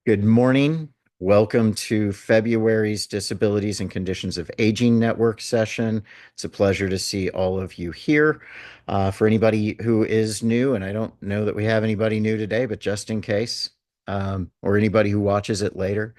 Good morning. Welcome to February's Disabilities and Conditions of Aging Network session. It's a pleasure to see all of you here. For anybody who is new, and I don't know that we have anybody new today, but just in case, or anybody who watches it later,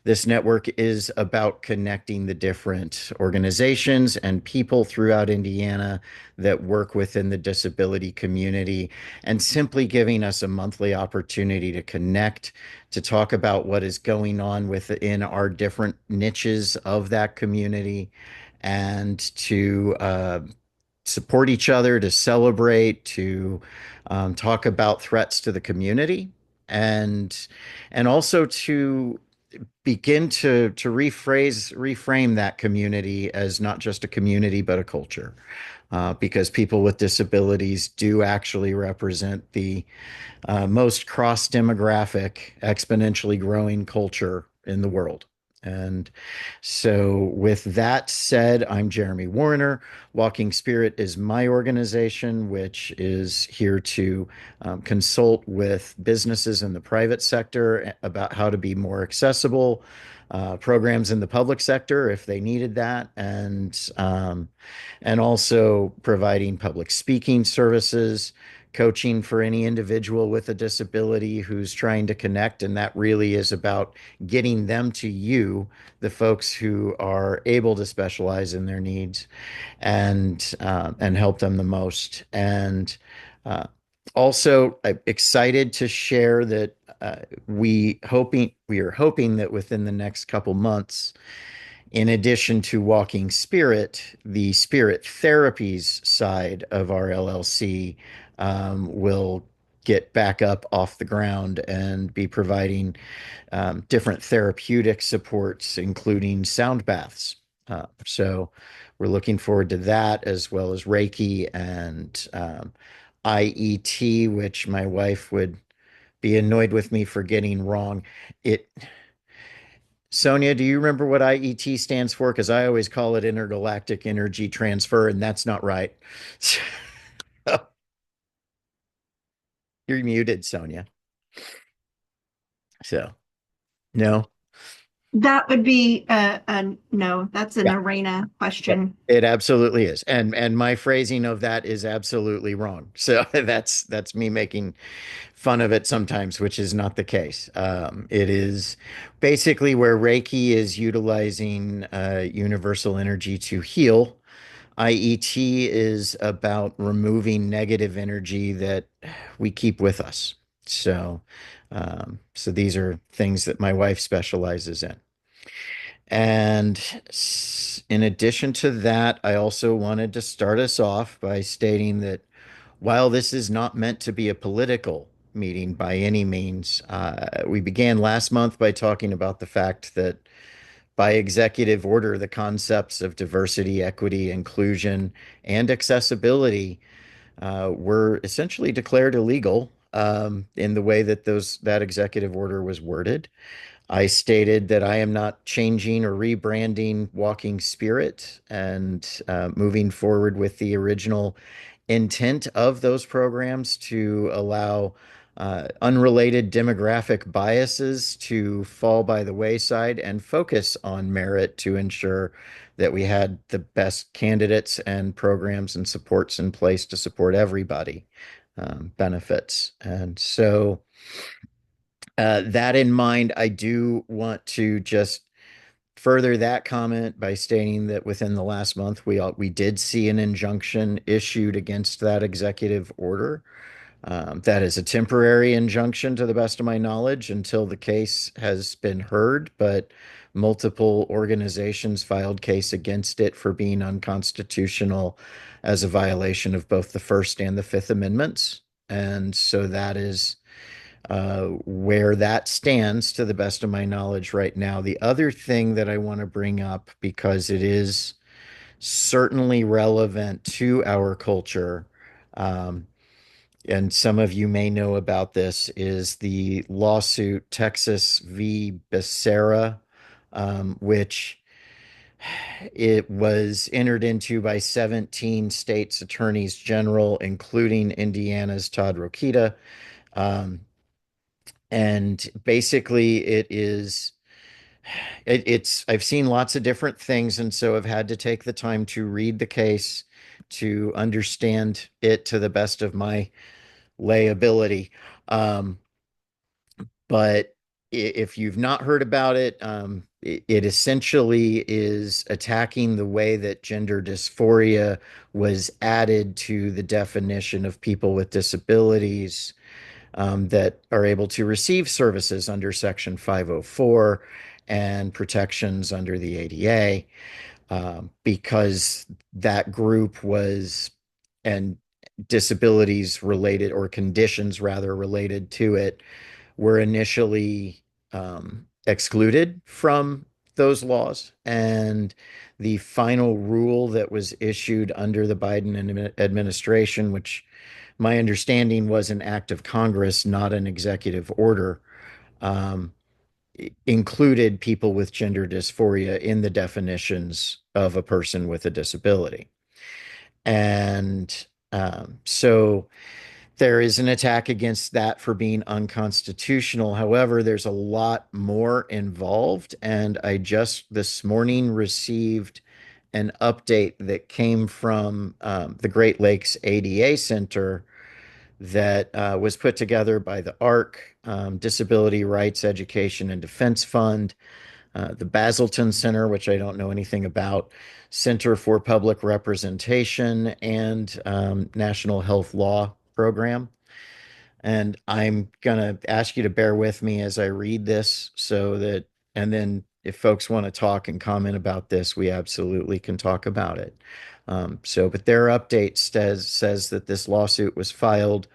this network is about connecting the different organizations and people throughout Indiana that work within the disability community and simply giving us a monthly opportunity to connect, to talk about what is going on within our different niches of that community, and to support each other, to celebrate, to talk about threats to the community, and also to begin to reframe that community as not just a community but a culture, because people with disabilities do actually represent the most cross demographic, exponentially growing culture in the world. And so, with that said, I'm Jeremy Warner. Walking Spirit is my organization, which is here to consult with businesses in the private sector about how to be more accessible, programs in the public sector if they needed that, and also providing public speaking services, coaching for any individual with a disability who's trying to connect. And that really is about getting them to you, the folks who are able to specialize in their needs and help them the most. And uh, also, I'm excited to share that we are hoping that within the next couple months, in addition to Walking Spirit, the Spirit Therapies side of our LLC will get back up off the ground and be providing different therapeutic supports, including sound baths. So we're looking forward to that, as well as Reiki and IET, which my wife would be annoyed with me for getting wrong. It Sonia, do you remember what IET stands for? Because I always call it intergalactic energy transfer, and that's not right. You're muted, Sonia. So, no. That would be a no. That's an Yeah, arena yeah, question. it absolutely is. And my phrasing of that is absolutely wrong. So that's me making fun of it sometimes, which is not the case. It is basically where Reiki is utilizing universal energy to heal. IET is about removing negative energy that we keep with us. So these are things that my wife specializes in. And in addition to that, I also wanted to start us off by stating that while this is not meant to be a political meeting by any means, we began last month by talking about the fact that by executive order, the concepts of diversity, equity, inclusion, and accessibility were essentially declared illegal in the way that that executive order was worded. I stated that I am not changing or rebranding Walking Spirit and moving forward with the original intent of those programs to allow unrelated demographic biases to fall by the wayside and focus on merit to ensure that we had the best candidates and programs and supports in place to support everybody benefits. And so, that in mind, I do want to just further that comment by stating that within the last month, we did see an injunction issued against that executive order. That is a temporary injunction, to the best of my knowledge, until the case has been heard. But multiple organizations filed case against it for being unconstitutional as a violation of both the First and the Fifth Amendments. And so that is where that stands to the best of my knowledge right now. The other thing that I want to bring up, because it is certainly relevant to our culture, um, and some of you may know about this, is the lawsuit Texas v. Becerra, which it was entered into by 17 states attorneys general, including Indiana's Todd Rokita. Um, And basically, it's I've seen lots of different things, and so I've had to take the time to read the case to understand it to the best of my lay ability. Um, but if you've not heard about it, it essentially is attacking the way that gender dysphoria was added to the definition of people with disabilities that are able to receive services under Section 504 and protections under the ADA, because that group was, and disabilities related or conditions rather related to it were initially excluded from those laws. And the final rule that was issued under the Biden administration, which my understanding was an act of Congress, not an executive order, um, included people with gender dysphoria in the definitions of a person with a disability. And so there is an attack against that for being unconstitutional. However, there's a lot more involved. And I just this morning received an update that came from the Great Lakes ADA Center that was put together by the ARC, Disability Rights Education and Defense Fund, the Baselton Center, which I don't know anything about, Center for Public Representation, and National Health Law Program. And I'm going to ask you to bear with me as I read this so that, and then if folks want to talk and comment about this, we absolutely can talk about it. But their update says that this lawsuit was filed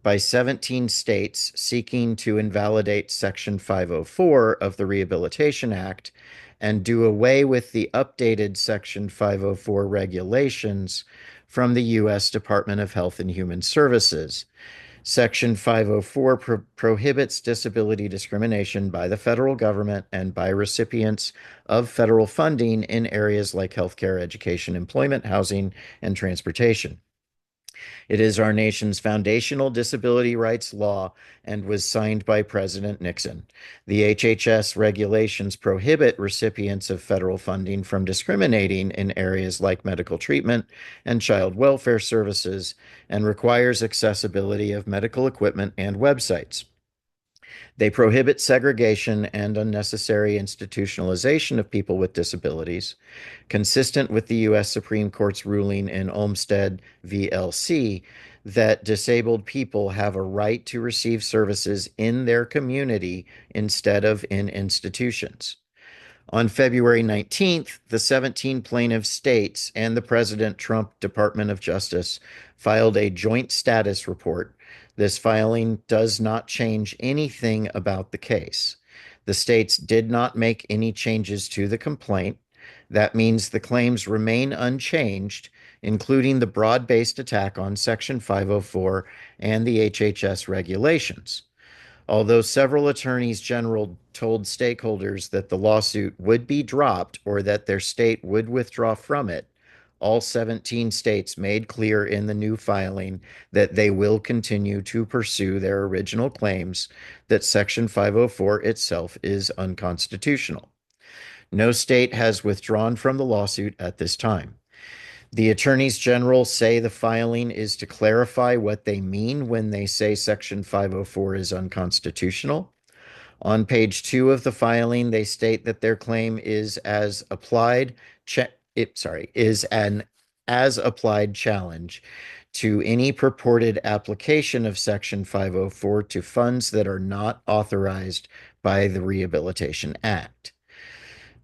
by 17 states seeking to invalidate Section 504 of the Rehabilitation Act and do away with the updated Section 504 regulations from the U.S. Department of Health and Human Services. Section 504 prohibits disability discrimination by the federal government and by recipients of federal funding in areas like healthcare, education, employment, housing, and transportation. It is our nation's foundational disability rights law and was signed by President Nixon. The HHS regulations prohibit recipients of federal funding from discriminating in areas like medical treatment and child welfare services and requires accessibility of medical equipment and websites. They prohibit segregation and unnecessary institutionalization of people with disabilities, consistent with the U.S. Supreme Court's ruling in Olmstead v. LC that disabled people have a right to receive services in their community instead of in institutions. On February 19th, the 17 plaintiff states and the President Trump Department of Justice filed a joint status report. This filing does not change anything about the case. The states did not make any changes to the complaint. That means the claims remain unchanged, including the broad-based attack on Section 504 and the HHS regulations. Although several attorneys general told stakeholders that the lawsuit would be dropped or that their state would withdraw from it, all 17 states made clear in the new filing that they will continue to pursue their original claims that Section 504 itself is unconstitutional. No state has withdrawn from the lawsuit at this time. The attorneys general say the filing is to clarify what they mean when they say Section 504 is unconstitutional. On page 2 of the filing, they state that their claim is is an as applied challenge to any purported application of Section 504 to funds that are not authorized by the Rehabilitation Act.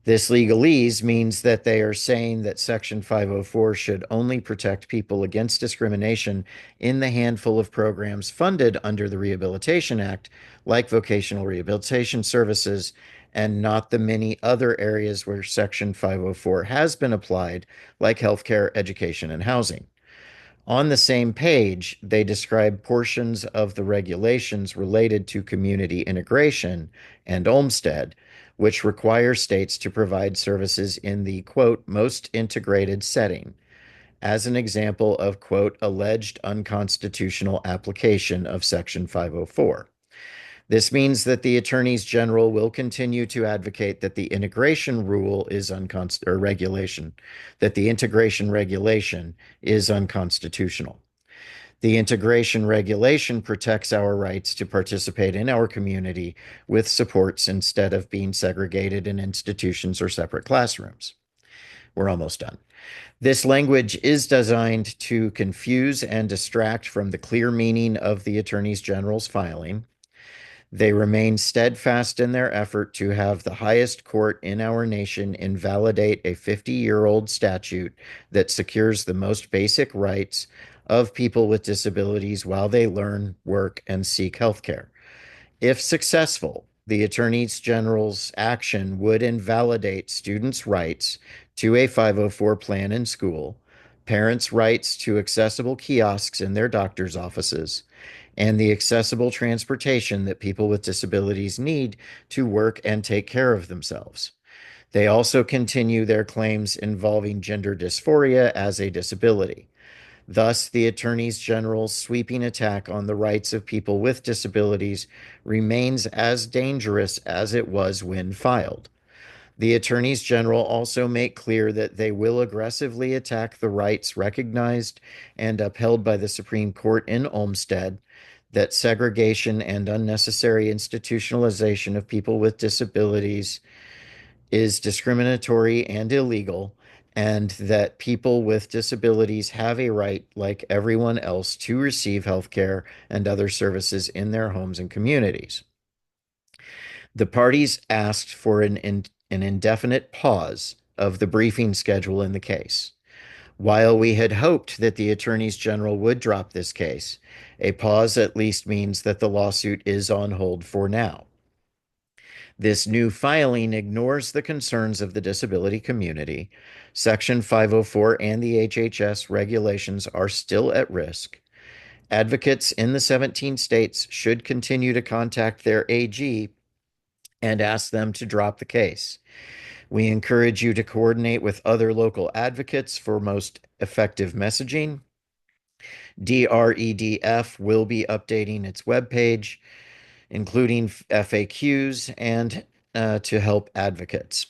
This legalese means that they are saying that Section 504 should only protect people against discrimination in the handful of programs funded under the Rehabilitation Act, like vocational rehabilitation services, and not the many other areas where Section 504 has been applied, like healthcare, education, and housing. On the same page, they describe portions of the regulations related to community integration and Olmstead, which require states to provide services in the, quote, most integrated setting, as an example of, quote, alleged unconstitutional application of Section 504. This means that the attorneys general will continue to advocate that the integration rule is unconstitutional, or regulation, that the integration regulation is unconstitutional. The integration regulation protects our rights to participate in our community with supports instead of being segregated in institutions or separate classrooms. We're almost done. This language is designed to confuse and distract from the clear meaning of the Attorney General's filing. They remain steadfast in their effort to have the highest court in our nation invalidate a 50-year-old statute that secures the most basic rights of people with disabilities while they learn, work, and seek health care. If successful, the Attorney General's action would invalidate students' rights to a 504 plan in school, parents' rights to accessible kiosks in their doctor's offices, and the accessible transportation that people with disabilities need to work and take care of themselves. They also continue their claims involving gender dysphoria as a disability. Thus, the Attorney General's sweeping attack on the rights of people with disabilities remains as dangerous as it was when filed. The Attorneys General also make clear that they will aggressively attack the rights recognized and upheld by the Supreme Court in Olmstead, that segregation and unnecessary institutionalization of people with disabilities is discriminatory and illegal, and that people with disabilities have a right, like everyone else, to receive health care and other services in their homes and communities. The parties asked for an indefinite pause of the briefing schedule in the case. While we had hoped that the attorneys general would drop this case, a pause at least means that the lawsuit is on hold for now. This new filing ignores the concerns of the disability community. Section 504 and the HHS regulations are still at risk. Advocates in the 17 states should continue to contact their AG and ask them to drop the case. We encourage you to coordinate with other local advocates for most effective messaging. DREDF will be updating its webpage, including FAQs and to help advocates.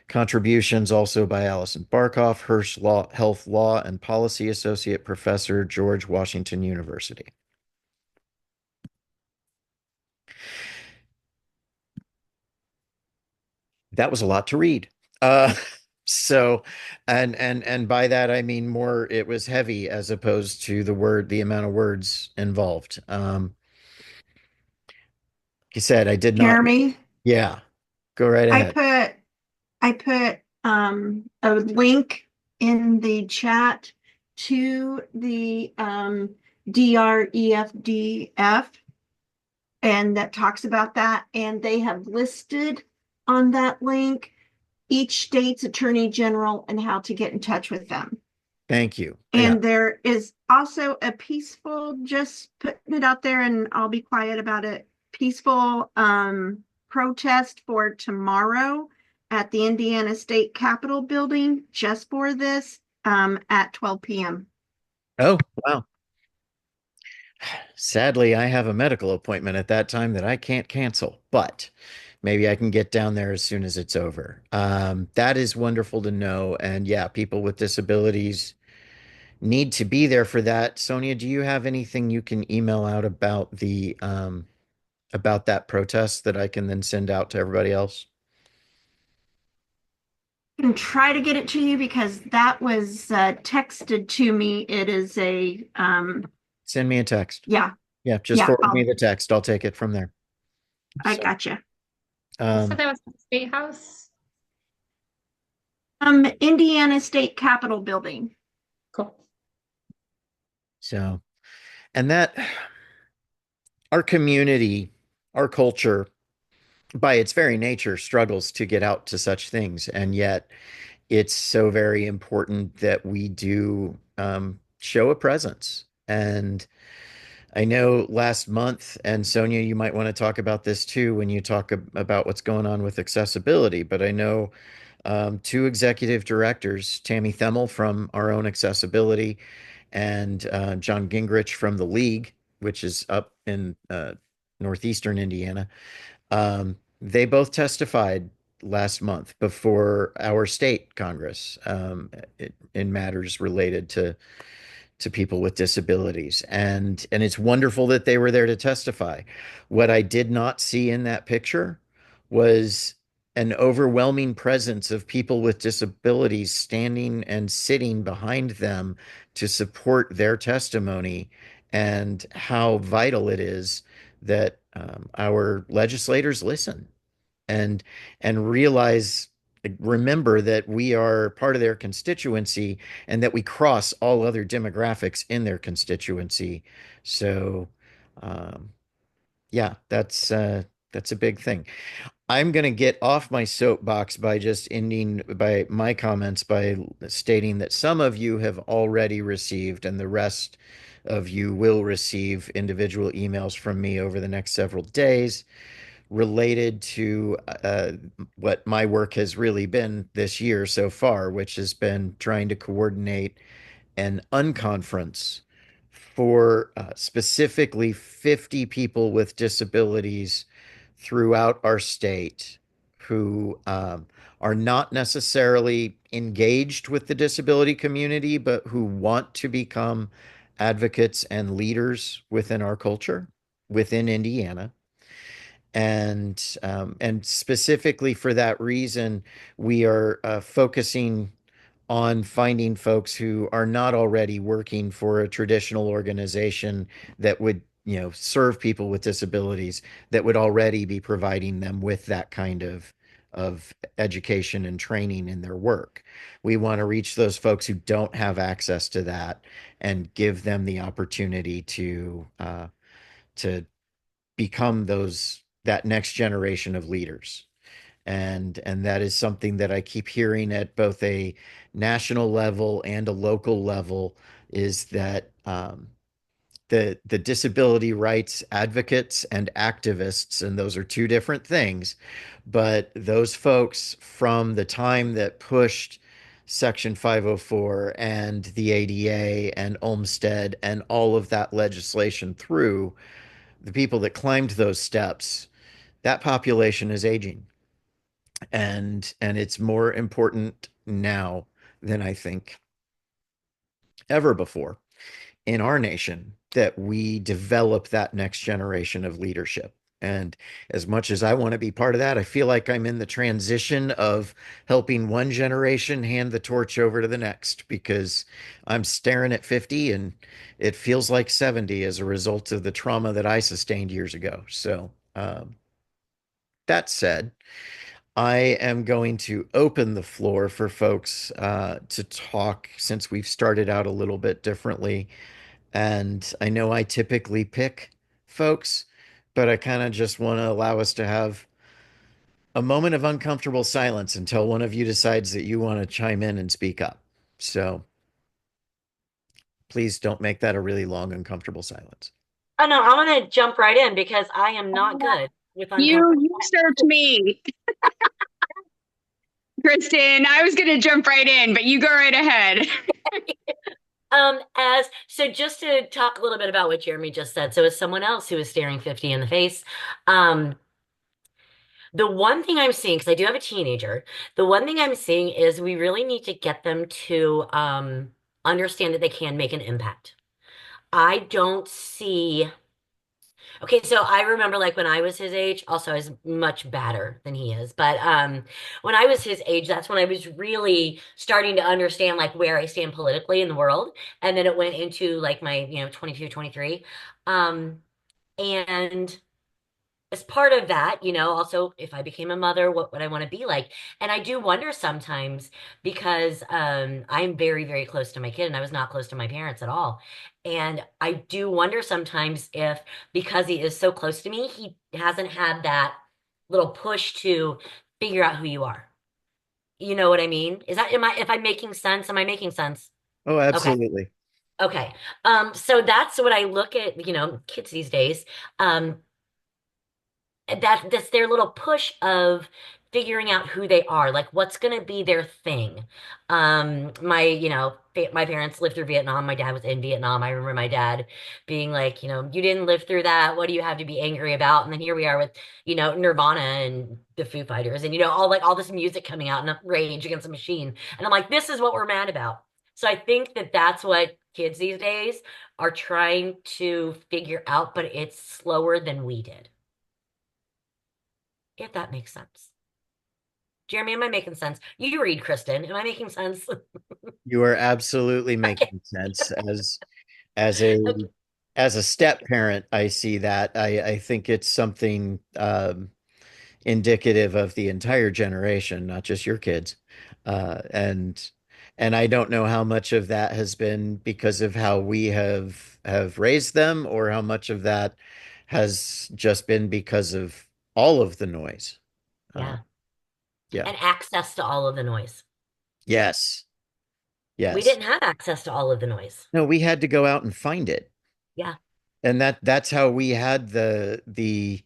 Contributions also by Allison Barkoff, Hirsch Law, Health Law and Policy Associate Professor, George Washington University. That was a lot to read. Uh, so, and by that I mean more. It was heavy as opposed to the amount of words involved. Like I said, I did not. Jeremy, Yeah, go right I ahead. put I put a link in the chat to the DREFDF, and that talks about that. And they have listed on that link each state's attorney general and how to get in touch with them. Thank you. Yeah, And there is also a peaceful, just putting it out there and I'll be quiet about it, peaceful protest for tomorrow at the Indiana State Capitol building just for this at 12 p.m. oh, wow. Sadly, I have a medical appointment at that time that I can't cancel, but maybe I can get down there as soon as it's over. That is wonderful to know. And yeah, people with disabilities need to be there for that. Sonia, do you have anything you can email out about that protest that I can then send out to everybody else? I can try to get it to you because that was texted to me. It is a Send me a text. yeah, Yeah, just yeah, forward me the text. I'll take it from there. I So, gotcha. You said um, that was the State House? Indiana State Capitol building. Cool. so, and that our community, our culture, by its very nature, struggles to get out to such things. And yet it's so very important that we do show a presence. And I know last month, and Sonia, you might want to talk about this too when you talk about what's going on with accessibility, but I know two executive directors, Tammy Themmel from our own accessibility and John Gingrich from the League, which is up in northeastern Indiana. They both testified last month before our state Congress in matters related to people with disabilities. And it's wonderful that they were there to testify. What I did not see in that picture was an overwhelming presence of people with disabilities standing and sitting behind them to support their testimony and how vital it is that our legislators listen and and realize remember that we are part of their constituency and that we cross all other demographics in their constituency. So, um, yeah, that's a big thing. I'm going to get off my soapbox by just ending by my comments by stating that some of you have already received, and the rest of you will receive individual emails from me over the next several days related to what my work has really been this year so far, which has been trying to coordinate an unconference for specifically 50 people with disabilities throughout our state who are not necessarily engaged with the disability community, but who want to become advocates and leaders within our culture, within Indiana. And specifically for that reason, we are focusing on finding folks who are not already working for a traditional organization that would, serve people with disabilities, that would already be providing them with that kind of education and training in their work. We want to reach those folks who don't have access to that and give them the opportunity to become that next generation of leaders. And that is something that I keep hearing at both a national level and a local level, is that the disability rights advocates and activists, and those are two different things, but those folks from the time that pushed Section 504 and the ADA and Olmstead and all of that legislation through, the people that climbed those steps, that population is aging, and it's more important now than I think ever before in our nation that we develop that next generation of leadership. And as much as I want to be part of that, I feel like I'm in the transition of helping one generation hand the torch over to the next, because I'm staring at 50 and it feels like 70 as a result of the trauma that I sustained years ago. So, that said, I am going to open the floor for folks to talk, since we've started out a little bit differently. And I know I typically pick folks, but I kind of just want to allow us to have a moment of uncomfortable silence until one of you decides that you want to chime in and speak up. So please don't make that a really long, uncomfortable silence. Oh no, I'm gonna jump right in because I am not good with You uncomfortable. usurped me, Kristen. I was gonna jump right in, but you go right ahead. Just to talk a little bit about what Jeremy just said. So as someone else who is staring 50 in the face, um, the one thing I'm seeing, because I do have a teenager, the one thing I'm seeing is we really need to get them to understand that they can make an impact. I don't see. Okay, so I remember like when I was his age, also I was much badder than he is, but when I was his age, that's when I was really starting to understand like where I stand politically in the world. And then it went into like my, 22, 23. And as part of that, also if I became a mother, what would I want to be like? And I do wonder sometimes because I'm very, very close to my kid and I was not close to my parents at all. And I do wonder sometimes if because he is so close to me, he hasn't had that little push to figure out who you are. You know what I mean? If I'm making sense? Am I making sense? Oh, Okay. absolutely. Okay. So that's what I look at, kids these days. Um, that's their little push of figuring out who they are, like what's going to be their thing. My parents lived through Vietnam. My dad was in Vietnam. I remember my dad being like, you didn't live through that. What do you have to be angry about? And then here we are with, Nirvana and the Foo Fighters and, all this music coming out and Rage Against the Machine. And I'm like, this is what we're mad about. So I think that that's what kids these days are trying to figure out, but it's slower than we did. If that makes sense. Jeremy, am I making sense? You read, Kristen. Am I making sense? You are absolutely making sense. As a Okay. as a step parent, I see that. I think it's something indicative of the entire generation, not just your kids. And I don't know how much of that has been because of how we have raised them, or how much of that has just been because of all of the noise. Uh, Yeah. yeah. And access to all of the noise. Yes. We Yes. didn't have access to all of the noise. No, we had to go out and find it. Yeah. And that's how we had the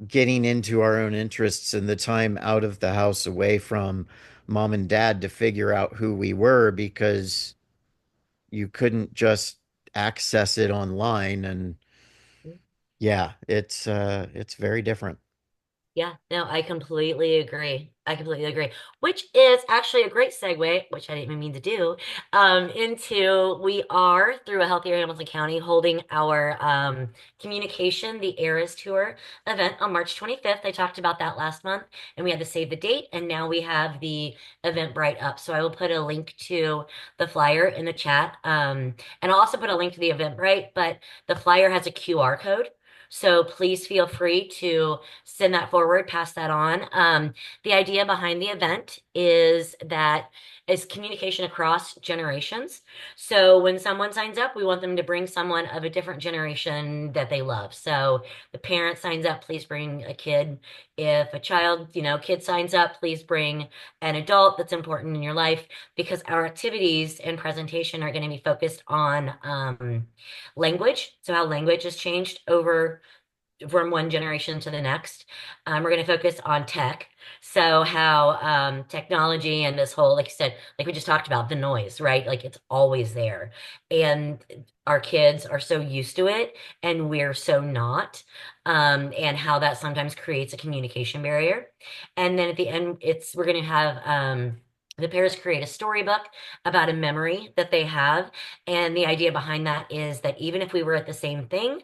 getting into our own interests and the time out of the house away from mom and dad to figure out who we were, because you couldn't just access it online. And yeah, it's very different. Yeah, no, I completely agree. I completely agree. Which is actually a great segue, which I didn't even mean to do, into we are through a Healthier Hamilton County holding our communication, the Eras Tour event on March 25th. I talked about that last month and we had to save the date, and now we have the Eventbrite up. So I will put a link to the flyer in the chat. And I'll also put a link to the Eventbrite, but the flyer has a QR code. So please feel free to send that forward, pass that on. The idea behind the event is communication across generations. So when someone signs up, we want them to bring someone of a different generation that they love. So the parent signs up, please bring a kid. If a kid signs up, please bring an adult that's important in your life, because our activities and presentation are going to be focused on language. So how language has changed over from one generation to the next. We're going to focus on tech. So how technology and this whole, like you said, like we just talked about, the noise, right? Like it's always there. And our kids are so used to it and we're so not. And how that sometimes creates a communication barrier. And then at the end, we're going to have the parents create a storybook about a memory that they have. And the idea behind that is that even if we were at the same thing,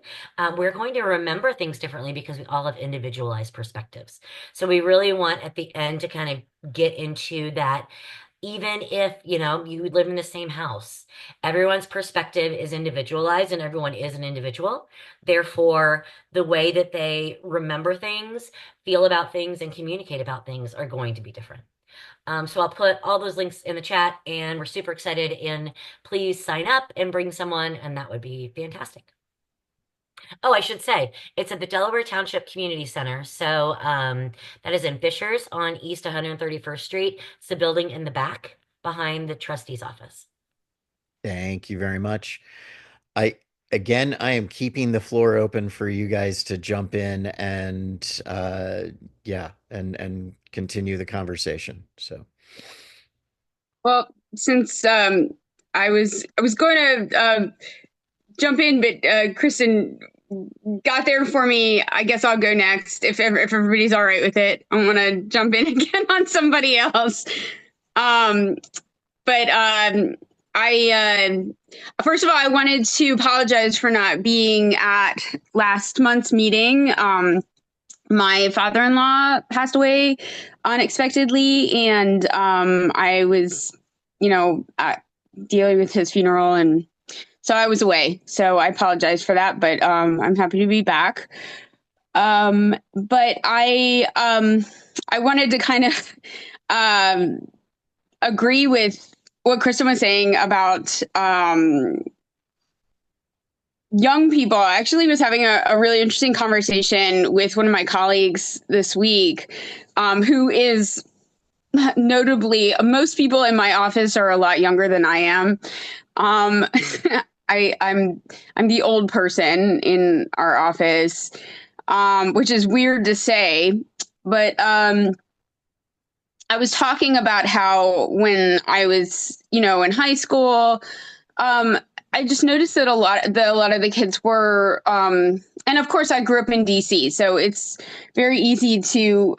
we're going to remember things differently because we all have individualized perspectives. So we really want at the end to kind of get into that. Even if, you live in the same house, everyone's perspective is individualized and everyone is an individual. Therefore, the way that they remember things, feel about things, and communicate about things are going to be different. So I'll put all those links in the chat, and we're super excited, and please sign up and bring someone, and that would be fantastic. Oh, I should say, it's at the Delaware Township Community Center. So that is in Fishers on East 131st Street. It's the building in the back behind the trustee's office. Thank you very much. I I am keeping the floor open for you guys to jump in and yeah, and continue the conversation. So, Well, since I was going to jump in, but Kristen got there for me. I guess I'll go next if everybody's all right with it. I want to jump in again on somebody else. But I first of all, I wanted to apologize for not being at last month's meeting. My father-in-law passed away unexpectedly, and I was, dealing with his funeral, and so I was away. So I apologize for that, but I'm happy to be back. But I wanted to kind of agree with what Kristen was saying about young people. I actually was having a really interesting conversation with one of my colleagues this week, who is notably, most people in my office are a lot younger than I am. I'm the old person in our office. which is weird to say, but I was talking about how when I was, in high school, I just noticed that a lot of the kids were, and of course I grew up in DC, so it's very easy to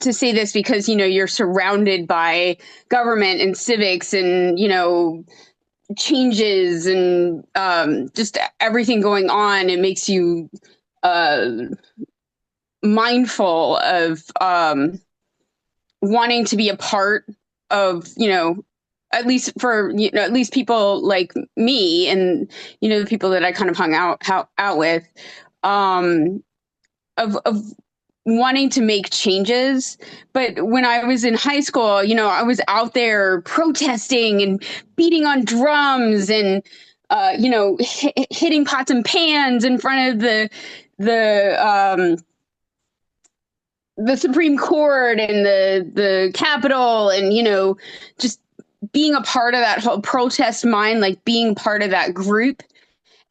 say this because, you're surrounded by government and civics and, changes and just everything going on. It makes you mindful of wanting to be a part of, at least for, at least people like me and, the people that I kind of hung out with, of wanting to make changes. But when I was in high school, I was out there protesting and beating on drums and, hitting pots and pans in front of the Supreme Court and the Capitol, and just being a part of that whole protest mind, like being part of that group.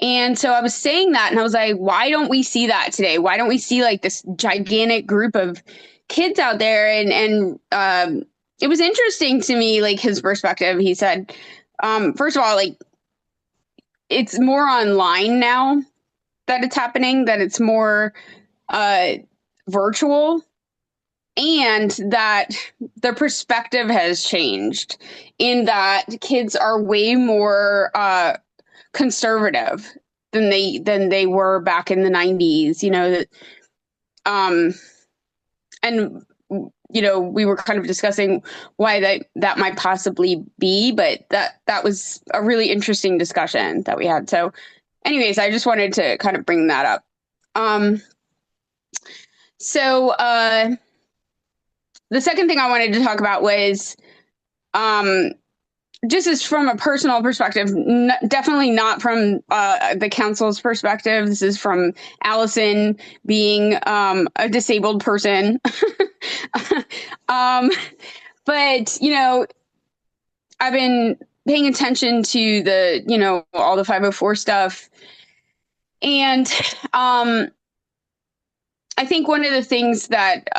And so I was saying that, and I was like, why don't we see that today? Why don't we see like this gigantic group of kids out there? And it was interesting to me, like his perspective. He said, first of all, like it's more online now that it's happening, that it's more virtual, and that the perspective has changed in that kids are way more conservative than they were back in the 90s, and we were kind of discussing why that might possibly be, but that was a really interesting discussion that we had. So anyways, I just wanted to kind of bring that up. So the second thing I wanted to talk about was just as from a personal perspective, definitely not from the council's perspective. This is from Allison being a disabled person. But, I've been paying attention to the, all the 504 stuff. And I think one of the things that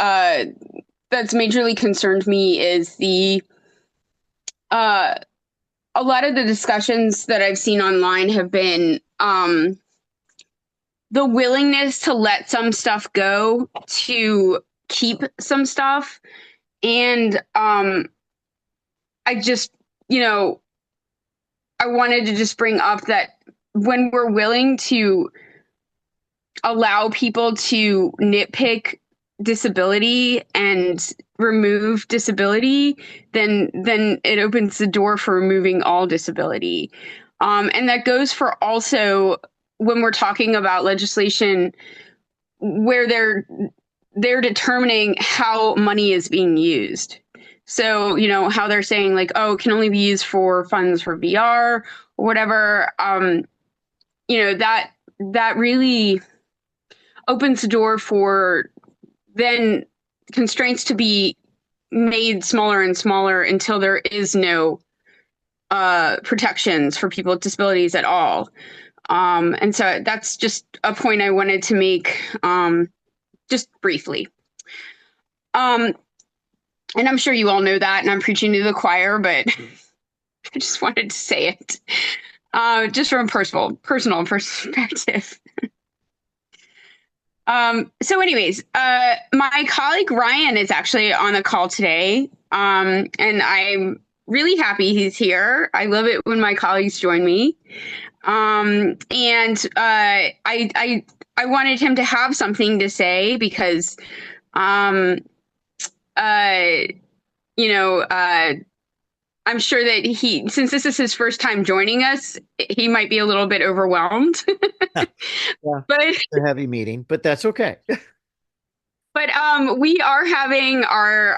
that's majorly concerned me is a lot of the discussions that I've seen online have been the willingness to let some stuff go to keep some stuff. And I just, I wanted to just bring up that when we're willing to allow people to nitpick disability and remove disability, then it opens the door for removing all disability. And that goes for also when we're talking about legislation where they're determining how money is being used. So, how they're saying like, oh, it can only be used for funds for VR or whatever. That really opens the door for then constraints to be made smaller and smaller until there is no protections for people with disabilities at all. And so that's just a point I wanted to make just briefly. And I'm sure you all know that, and I'm preaching to the choir, but I just wanted to say it just from a personal perspective. So anyways, my colleague Ryan is actually on the call today. And I'm really happy he's here. I love it when my colleagues join me. And I wanted him to have something to say because, I'm sure that since this is his first time joining us, he might be a little bit overwhelmed. Yeah, but it's a heavy meeting, but that's okay. But we are having our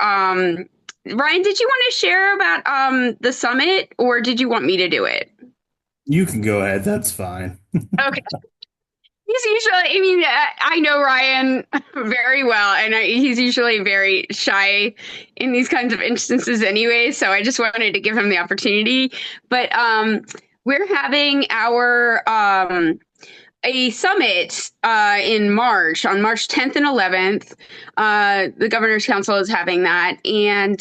Ryan, did you want to share about the summit, or did you want me to do it? You can go ahead. That's fine. Okay. He's usually, I know Ryan very well, and he's usually very shy in these kinds of instances anyway, so I just wanted to give him the opportunity. But we're having our a summit in March, on March 10th and 11th. The Governor's Council is having that. And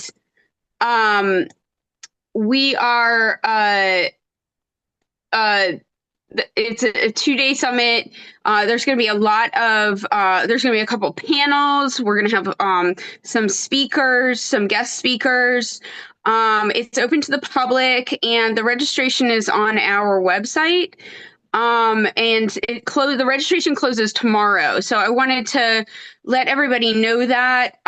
we are, it's a 2-day summit. There's going to be a lot of, there's going to be a couple panels. We're going to have some speakers, some guest speakers. It's open to the public, and the registration is on our website. And the registration closes tomorrow. So I wanted to let everybody know that.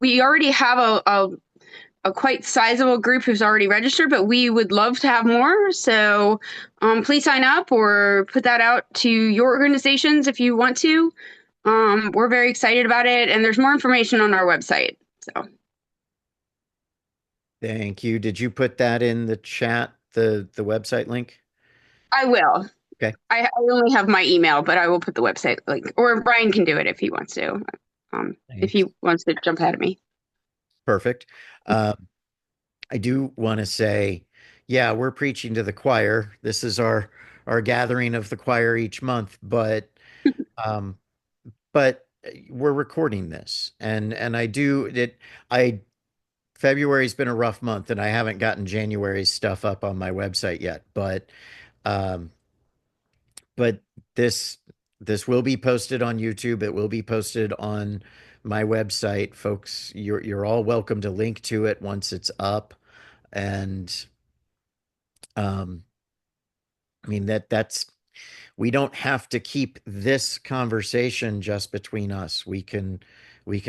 We already have a quite sizable group who's already registered, but we would love to have more. So please sign up or put that out to your organizations if you want to. We're very excited about it, and there's more information on our website. So Thank you. Did you put that in the chat, the website link? I will. Okay. I only have my email, but I will put the website link, or Brian can do it if he wants to. If he wants to jump ahead of me. Perfect. I do want to say, yeah, we're preaching to the choir. This is our gathering of the choir each month, but we're recording this, and February's been a rough month, and I haven't gotten January's stuff up on my website yet, um, but this will be posted on YouTube. It will be posted on my website, folks. You're all welcome to link to it once it's up. And I mean we don't have to keep this conversation just between us. We can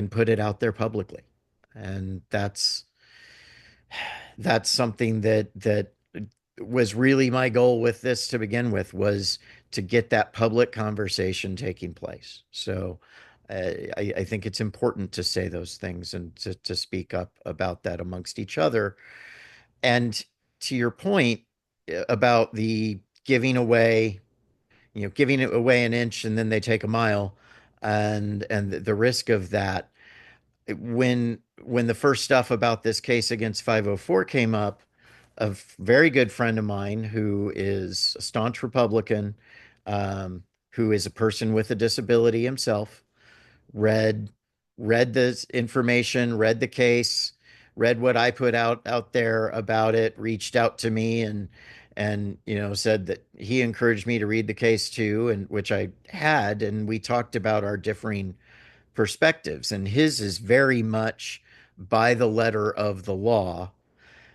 put it out there publicly. And that's something that was really my goal with this to begin with, was to get that public conversation taking place. So I think it's important to say those things and to speak up about that amongst each other. And to your point about the giving away an inch and then they take a mile, and the risk of that, when the first stuff about this case against 504 came up, a very good friend of mine who is a staunch Republican, who is a person with a disability himself, read this information, read the case, read what I put out there about it, reached out to me, and said that he encouraged me to read the case too, and which I had, and we talked about our differing perspectives, and his is very much by the letter of the law,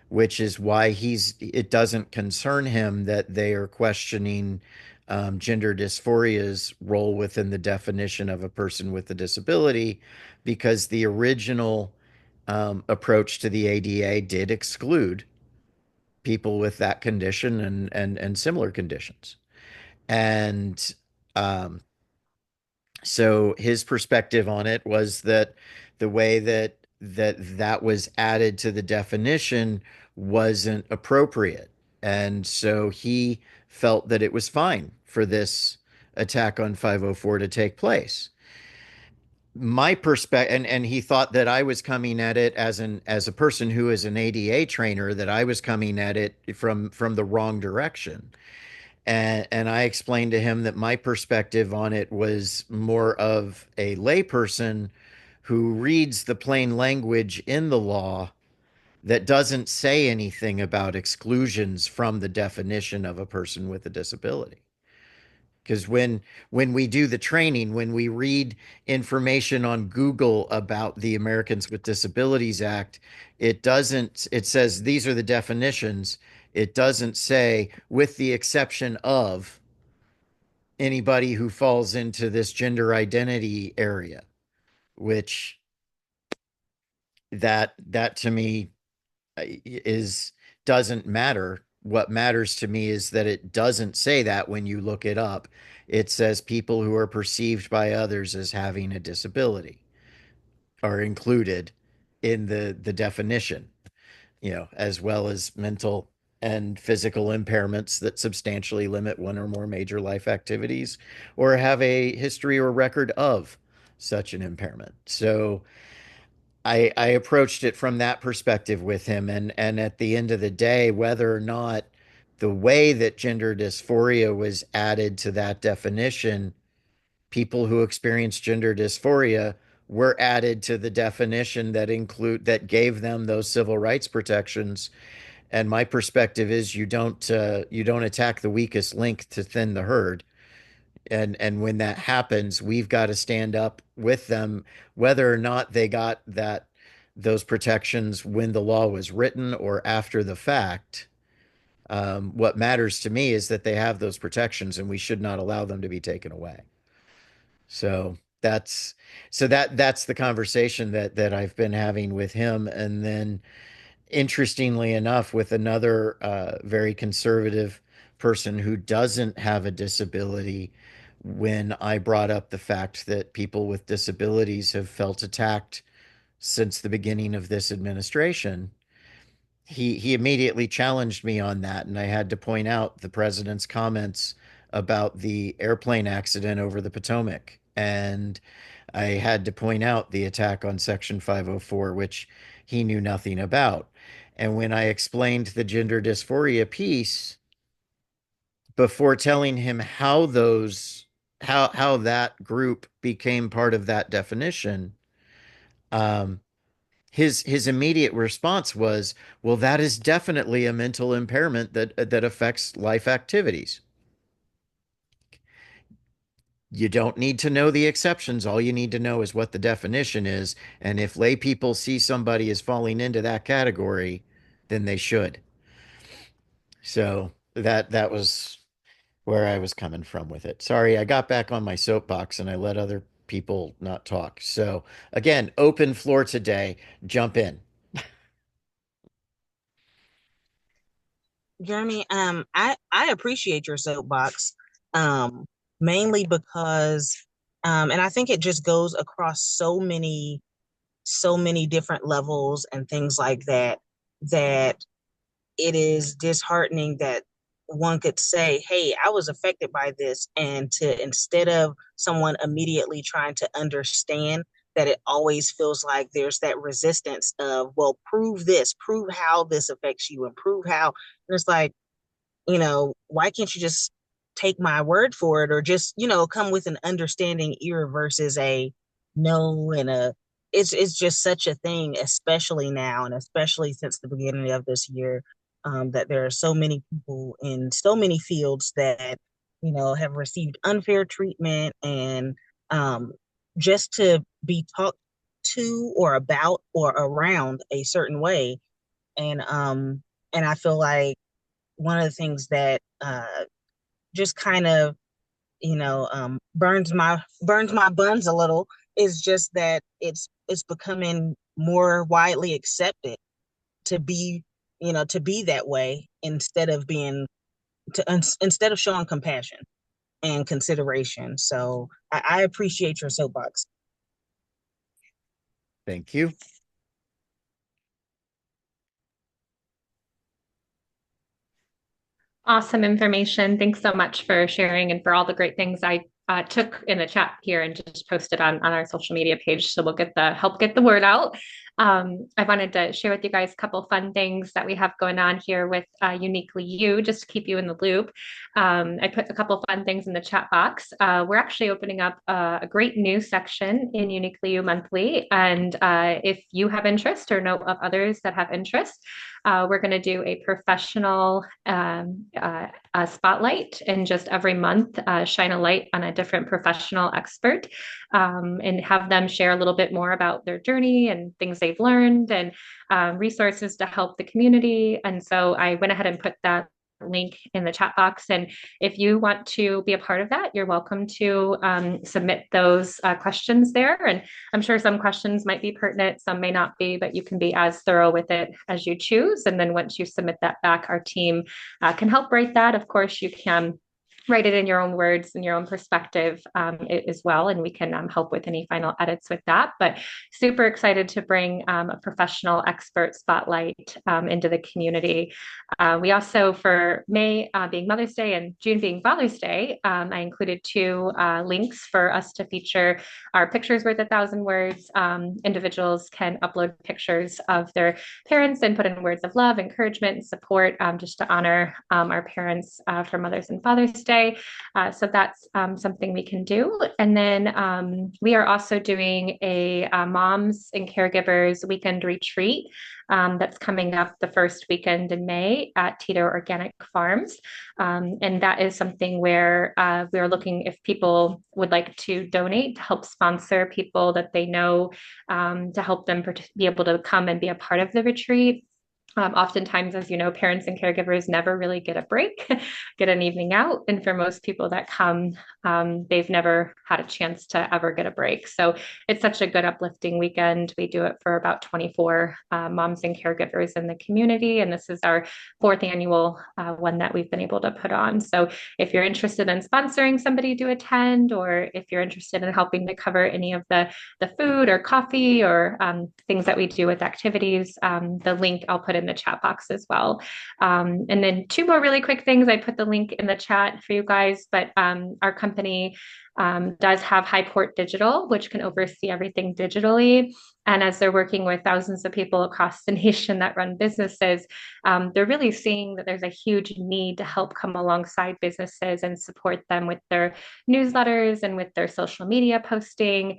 which is why it doesn't concern him that they are questioning gender dysphoria's role within the definition of a person with a disability, because the original approach to the ADA did exclude people with that condition and similar conditions. And so his perspective on it was that the way that was added to the definition wasn't appropriate. And so he felt that it was fine for this attack on 504 to take place. My perspective, and he thought that I was coming at it as a person who is an ADA trainer, that I was coming at it from the wrong direction. And I explained to him that my perspective on it was more of a layperson who reads the plain language in the law that doesn't say anything about exclusions from the definition of a person with a disability. Because when we do the training, when we read information on Google about the Americans with Disabilities Act, it says these are the definitions. It doesn't say, with the exception of anybody who falls into this gender identity area, which that to me doesn't matter. What matters to me is that it doesn't say that when you look it up. It says people who are perceived by others as having a disability are included in the definition, as well as mental and physical impairments that substantially limit one or more major life activities or have a history or record of such an impairment. So I approached it from that perspective with him, and at the end of the day, whether or not the way that gender dysphoria was added to that definition, people who experience gender dysphoria were added to the definition that gave them those civil rights protections. And my perspective is you don't attack the weakest link to thin the herd. And when that happens, we've got to stand up with them, whether or not they got those protections when the law was written or after the fact. What matters to me is that they have those protections, and we should not allow them to be taken away. So that's the conversation that I've been having with him. And then, interestingly enough, with another very conservative person who doesn't have a disability, when I brought up the fact that people with disabilities have felt attacked since the beginning of this administration, he immediately challenged me on that, and I had to point out the president's comments about the airplane accident over the Potomac, and I had to point out the attack on Section 504, which he knew nothing about. And when I explained the gender dysphoria piece, before telling him how that group became part of that definition, um, his immediate response was, "Well, that is definitely a mental impairment that affects life activities. You don't need to know the exceptions. All you need to know is what the definition is. And if lay people see somebody as falling into that category, then they should." So that was where I was coming from with it. Sorry, I got back on my soapbox and I let other people not talk. So again, open floor today. Jump in. Jeremy, I appreciate your soapbox, um, mainly because, and I think it just goes across so many different levels and things like that, that it is disheartening that one could say, hey, I was affected by this. And to instead of someone immediately trying to understand, that it always feels like there's that resistance of, well, prove this, prove how this affects you, and prove how. And it's like, why can't you just take my word for it, or just, come with an understanding ear versus a no and a it's just such a thing, especially now, and especially since the beginning of this year, that there are so many people in so many fields that, have received unfair treatment, and just to be talked to or about or around a certain way. And I feel like one of the things that just kind of burns my buns a little is just that it's becoming more widely accepted to be to be that way, instead of showing compassion and consideration. So I appreciate your soapbox. Thank you. Awesome information. Thanks so much for sharing and for all the great things I took in the chat here and just posted on our social media page. So we'll help get the word out. I wanted to share with you guys a couple fun things that we have going on here with Uniquely You, just to keep you in the loop. I put a couple fun things in the chat box. We're actually opening up a great new section in Uniquely You Monthly. And if you have interest or know of others that have interest, we're going to do a professional spotlight, and just every month shine a light on a different professional expert, and have them share a little bit more about their journey and things they've learned, and resources to help the community. And so I went ahead and put that link in the chat box. And if you want to be a part of that, you're welcome to submit those questions there. And I'm sure some questions might be pertinent, some may not be, but you can be as thorough with it as you choose. And then once you submit that back, our team can help write that. Of course, you can write it in your own words and your own perspective as well. And we can help with any final edits with that. But super excited to bring a professional expert spotlight into the community. We also, for May being Mother's Day and June being Father's Day, I included two links for us to feature our pictures worth 1,000 words. Individuals can upload pictures of their parents and put in words of love, encouragement, and support just to honor our parents for Mother's and Father's Day. So that's something we can do. And then we are also doing a moms and caregivers weekend retreat that's coming up the first weekend in May at Tito Organic Farms. And that is something where we are looking if people would like to donate to help sponsor people that they know to help them be able to come and be a part of the retreat. Oftentimes, as you know, parents and caregivers never really get a break, get an evening out. And for most people that come, they've never had a chance to ever get a break. So it's such a good uplifting weekend. We do it for about 24 moms and caregivers in the community. And this is our fourth annual one that we've been able to put on. So if you're interested in sponsoring somebody to attend, or if you're interested in helping to cover any of the food or coffee or things that we do with activities, the link I'll put in the chat box as well. And then two more really quick things. I put the link in the chat for you guys, but our company does have Highport Digital, which can oversee everything digitally. And as they're working with thousands of people across the nation that run businesses, they're really seeing that there's a huge need to help come alongside businesses and support them with their newsletters and with their social media posting.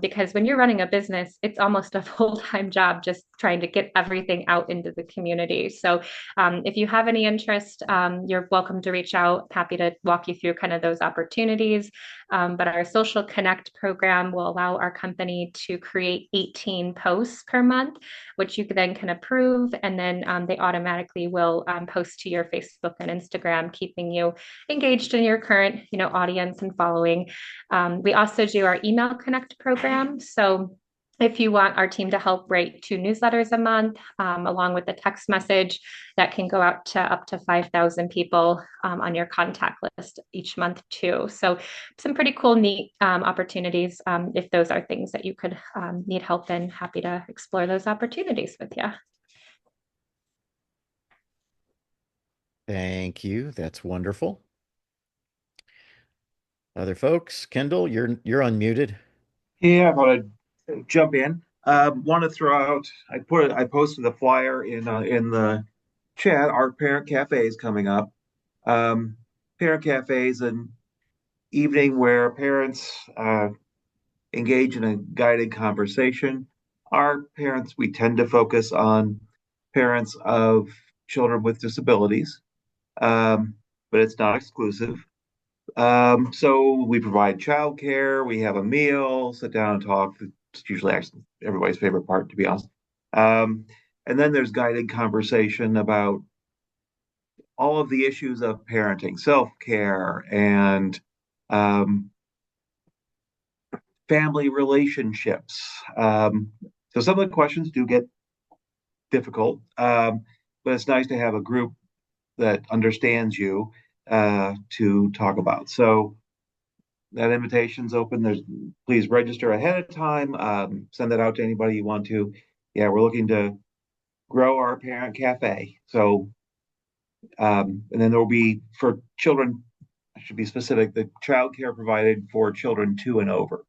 Because when you're running a business, it's almost a full-time job just trying to get everything out into the community. So if you have any interest, you're welcome to reach out. Happy to walk you through kind of those opportunities. But our Social Connect program will allow our company to create 18 posts per month, which you then can approve, and then they automatically will post to your Facebook and Instagram, keeping you engaged in your current, audience and following. We also do our Email Connect program. So if you want our team to help write 2 newsletters a month, along with a text message that can go out to up to 5,000 people on your contact list each month too. So some pretty cool, neat opportunities. If those are things that you could need help in, happy to explore those opportunities with you. Thank you. That's wonderful. Other folks, Kendall, you're unmuted. Yeah, I want to jump in. Want to throw out. I posted the flyer in the chat. Our parent cafe is coming up. Parent cafe is an evening where parents engage in a guided conversation. Our parents, we tend to focus on parents of children with disabilities, but it's not exclusive. So we provide childcare, we have a meal, sit down and talk. It's usually actually everybody's favorite part, to be honest. And then there's guided conversation about all of the issues of parenting, self-care, and family relationships. So some of the questions do get difficult, but it's nice to have a group that understands you to talk about. So that invitation's open. Please register ahead of time. Send that out to anybody you want to. Yeah, we're looking to grow our parent cafe. So, and then there will be for children. I should be specific. The child care provided for children 2 and over.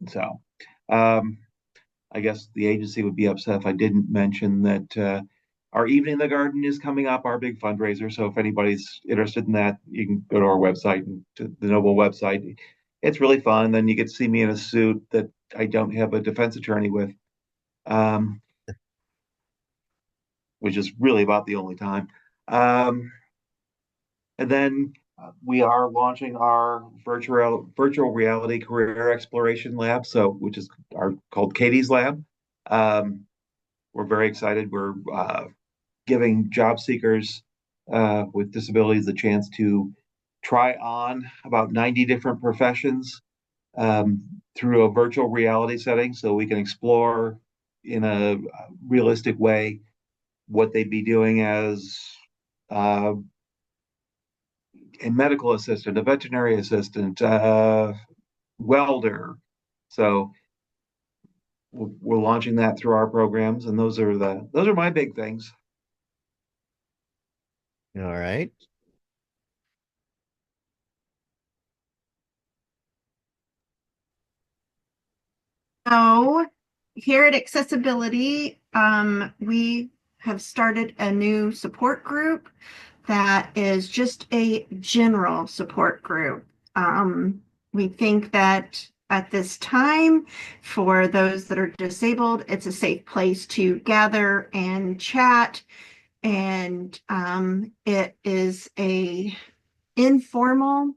So, I guess the agency would be upset if I didn't mention that. Our Evening in the Garden is coming up, our big fundraiser. So if anybody's interested in that, you can go to our website, and to the Noble website. It's really fun. Then you get to see me in a suit that I don't have a defense attorney with, which is really about the only time. And then we are launching our virtual reality career exploration lab, which is called Katie's Lab. We're very excited. We're giving job seekers with disabilities the chance to try on about 90 different professions through a virtual reality setting, so we can explore in a realistic way what they'd be doing as a medical assistant, a veterinary assistant, welder. So we're launching that through our programs, and those are my big things. All right. So here at Accessibility, we have started a new support group that is just a general support group. We think that at this time, for those that are disabled, it's a safe place to gather and chat. And it is a informal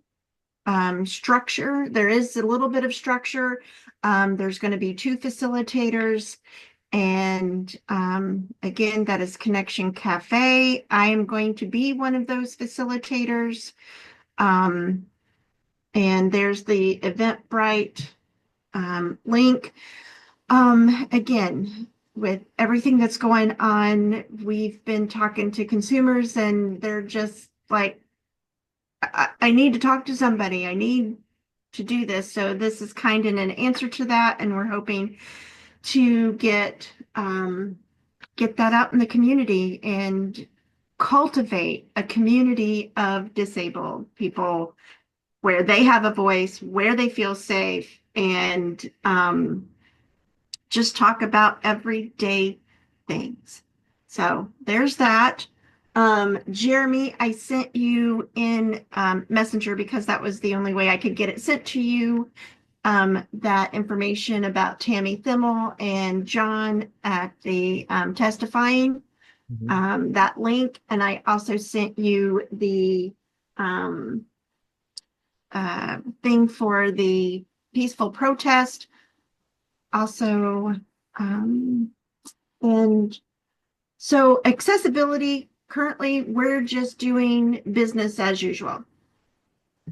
structure. There is a little bit of structure. There's going to be 2 facilitators. And again, that is Connection Cafe. I am going to be one of those facilitators. And there's the Eventbrite link. Again, with everything that's going on, we've been talking to consumers and they're just like, I need to talk to somebody. I need to do this. So this is kind of an answer to that. And we're hoping to get that out in the community and cultivate a community of disabled people where they have a voice, where they feel safe, and just talk about everyday things. So there's that. Jeremy, I sent you in Messenger because that was the only way I could get it sent to you. That information about Tammy Thimmel and John at the testifying, that link. And I also sent you the thing for the peaceful protest. Also, and so accessibility, currently, we're just doing business as usual.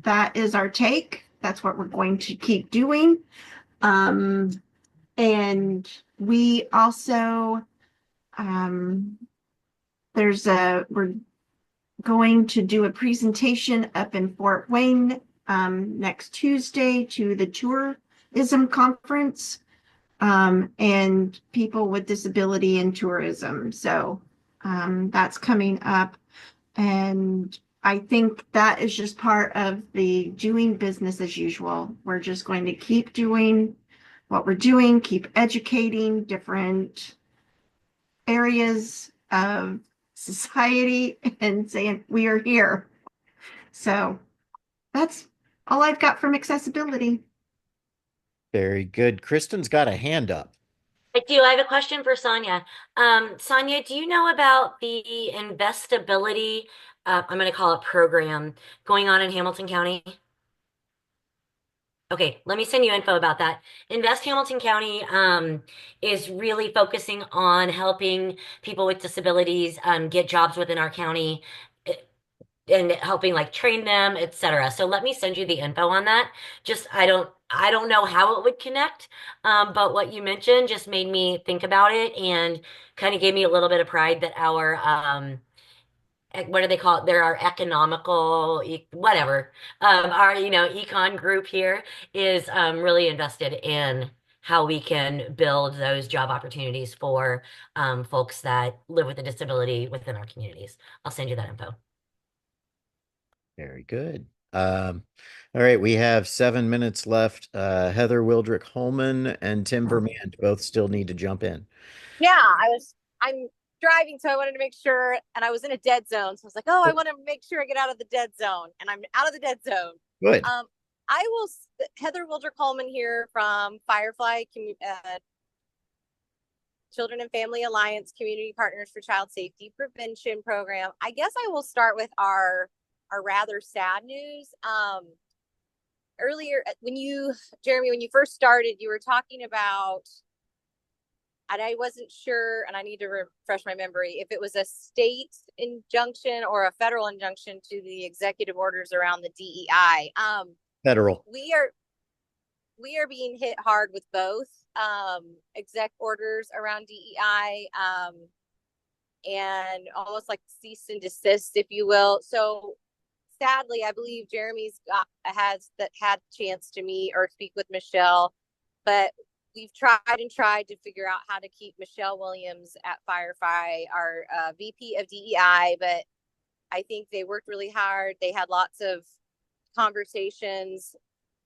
That is our take. That's what we're going to keep doing. And we also, we're going to do a presentation up in Fort Wayne next Tuesday to the tourism conference and people with disability in tourism. So that's coming up. And I think that is just part of the doing business as usual. We're just going to keep doing what we're doing, keep educating different areas of society and saying we are here. So that's all I've got from accessibility. Very good. Kristen's got a hand up. I do. I have a question for Sonia. Sonia, do you know about the investability, I'm going to call it program, going on in Hamilton County? Okay, let me send you info about that. Invest Hamilton County is really focusing on helping people with disabilities get jobs within our county and helping like train them, etc. So let me send you the info on that. Just I don't know how it would connect, but what you mentioned just made me think about it and kind of gave me a little bit of pride that our what do they call it? There are economical, whatever. Our, econ group here is really invested in how we can build those job opportunities for folks that live with a disability within our communities. I'll send you that info. Very good. All right, we have 7 minutes left. Heather Wildrick Holman and Tim Vermand both still need to jump in. Yeah, I'm driving, so I wanted to make sure, and I was in a dead zone. So I was like, oh, I want to make sure I get out of the dead zone, and I'm out of the dead zone. Good. Heather Wildrick Holman here from Firefly, Children and Family Alliance Community Partners for Child Safety Prevention Program. I guess I will start with our rather sad news. Earlier, Jeremy, when you first started, you were talking about, and I wasn't sure, and I need to refresh my memory, if it was a state injunction or a federal injunction to the executive orders around the DEI. Federal. We are being hit hard with both exec orders around DEI and almost like cease and desist, if you will. So sadly, I believe Jeremy's has that had a chance to meet or speak with Michelle, but we've tried and tried to figure out how to keep Michelle Williams at Firefly, our VP of DEI, but I think they worked really hard. They had lots of conversations,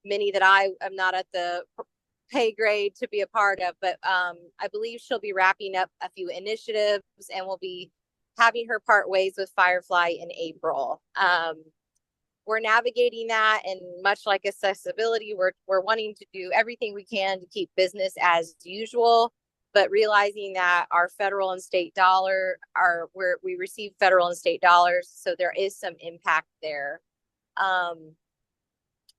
many that I am not at the pay grade to be a part of, but I believe she'll be wrapping up a few initiatives and we'll be having her part ways with Firefly in April. We're navigating that, and much like accessibility, we're wanting to do everything we can to keep business as usual, but realizing that our federal and state dollar are where we receive federal and state dollars, so there is some impact there.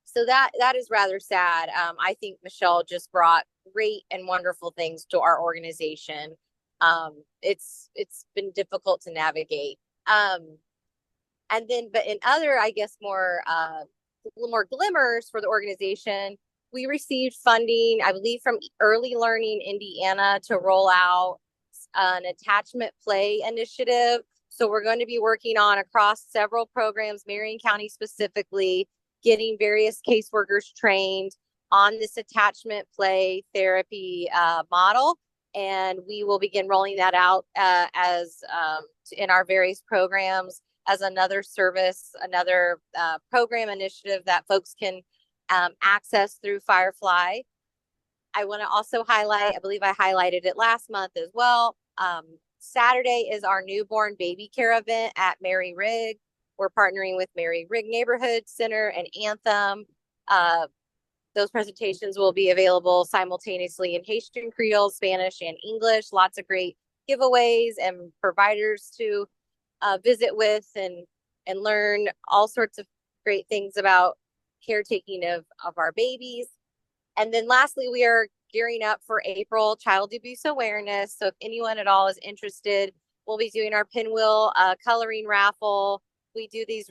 So that is rather sad. I think Michelle just brought great and wonderful things to our organization. It's been difficult to navigate. And then, but in other, I guess, a little more glimmers for the organization, we received funding, I believe, from Early Learning Indiana to roll out an attachment play initiative. So we're going to be working on across several programs, Marion County specifically, getting various caseworkers trained on this attachment play therapy model. And we will begin rolling that out as in our various programs as another service, another program initiative that folks can access through Firefly. I want to also highlight, I believe I highlighted it last month as well. Saturday is our newborn baby care event at Mary Rigg. We're partnering with Mary Rigg Neighborhood Center and Anthem. Those presentations will be available simultaneously in Haitian Creole, Spanish, and English. Lots of great giveaways and providers to visit with and learn all sorts of great things about caretaking of our babies. And then lastly, we are gearing up for April Child Abuse Awareness. So if anyone at all is interested, we'll be doing our pinwheel coloring raffle. We do these,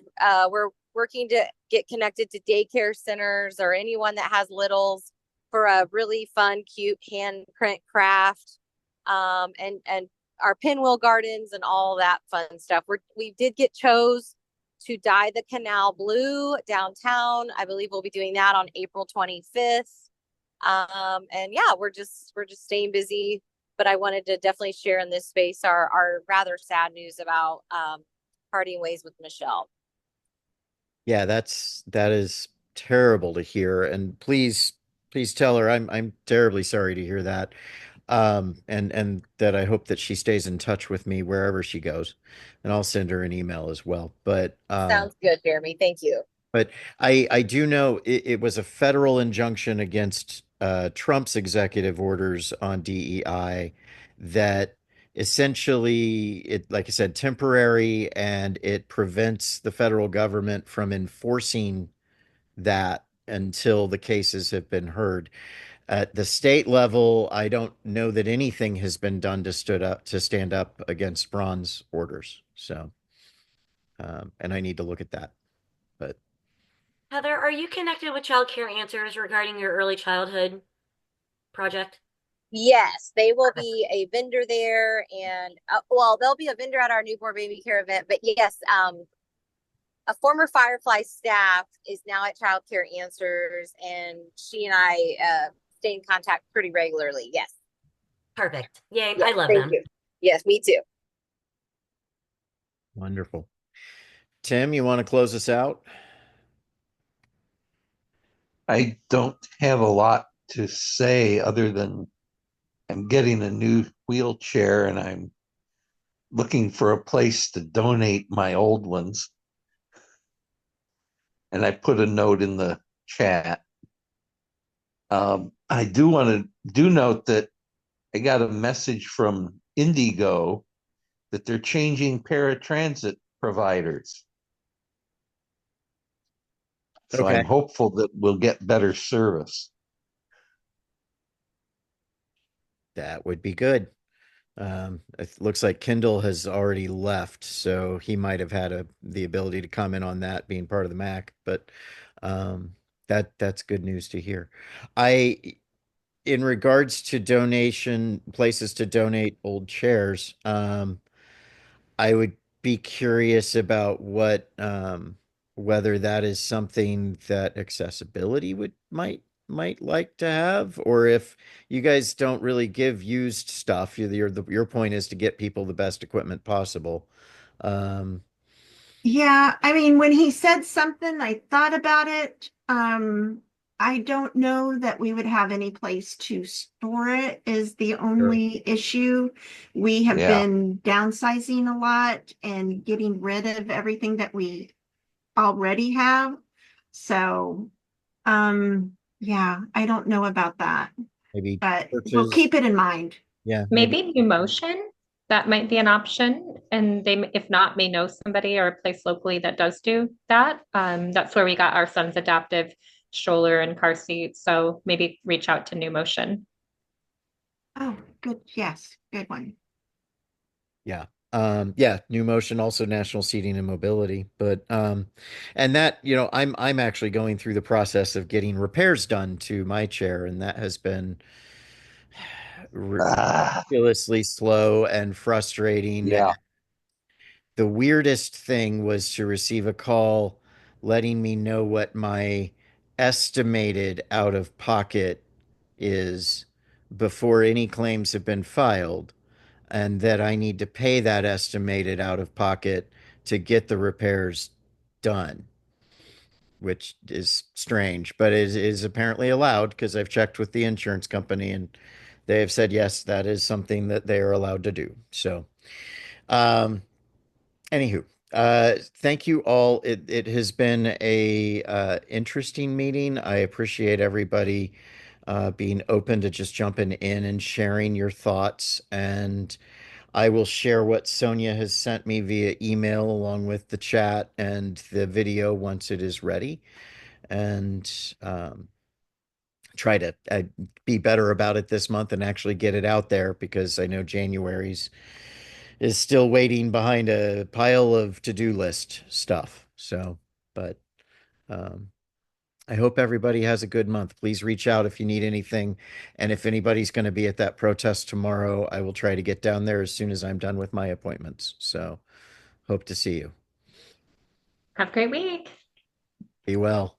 we're working to get connected to daycare centers or anyone that has littles for a really fun, cute handprint craft. And our pinwheel gardens and all that fun stuff. We did get chose to dye the canal blue downtown. I believe we'll be doing that on April 25th. And yeah, we're just staying busy, but I wanted to definitely share in this space our rather sad news about parting ways with Michelle. Yeah, that is terrible to hear. And please tell her I'm terribly sorry to hear that. And that I hope that she stays in touch with me wherever she goes, and I'll send her an email as well. But Sounds good, Jeremy. Thank you. but I do know it was a federal injunction against Trump's executive orders on DEI that essentially it, like I said, temporary, and it prevents the federal government from enforcing that until the cases have been heard. At the state level, I don't know that anything has been done to stand up against Braun's orders. So, and I need to look at that. But Heather, are you connected with ChildCare Answers regarding your early childhood project? Yes, they will be a vendor there, and well, they'll be a vendor at our newborn baby care event. But yes, a former Firefly staff is now at ChildCare Answers, and she and I stay in contact pretty regularly. Yes. Perfect. Yay, Yes, I love thank them. you. Yes, me too. wonderful. Tim, you want to close us out? I don't have a lot to say other than I'm getting a new wheelchair and I'm looking for a place to donate my old ones. And I put a note in the chat. I do note that I got a message from Indigo that they're changing paratransit providers. So Okay. I'm hopeful that we'll get better service. That would be good. It looks like Kendall has already left, so he might have had the ability to comment on that being part of the MAC, but that's good news to hear. In regards to places to donate old chairs, I would be curious about what whether that is something that accessibility might like to have, or if you guys don't really give used stuff. Your point is to get people the best equipment possible. Um, Yeah, I mean, when he said something, I thought about it. I don't know that we would have any place to store it is the Sure. only issue. We have Yeah. been downsizing a lot and getting rid of everything that we already have. So, yeah, I don't know about that, Maybe but we'll churches. keep it in mind. Yeah, maybe. Maybe new motion, that might be an option. And they, if not, may know somebody or a place locally that does do that. That's where we got our son's adaptive stroller and car seat. So maybe reach out to New Motion. Oh, good. Yes, good one. Yeah. Yeah, New Motion, also National Seating and Mobility. But and that, I'm actually going through the process of getting repairs done to my chair, and that has been Ah, ridiculously slow and frustrating. yeah. The weirdest thing was to receive a call letting me know what my estimated out of pocket is before any claims have been filed, and that I need to pay that estimated out of pocket to get the repairs done, which is strange, but it is apparently allowed because I've checked with the insurance company and they have said yes, that is something that they are allowed to do. So, um, anywho, thank you all. It has been a interesting meeting. I appreciate everybody being open to just jumping in and sharing your thoughts. And I will share what Sonia has sent me via email along with the chat and the video once it is ready. And try to be better about it this month and actually get it out there because I know January's is still waiting behind a pile of to-do list stuff. So, but um, I hope everybody has a good month. Please reach out if you need anything. And if anybody's going to be at that protest tomorrow, I will try to get down there as soon as I'm done with my appointments. So, hope to see you. Have a great week. Be well.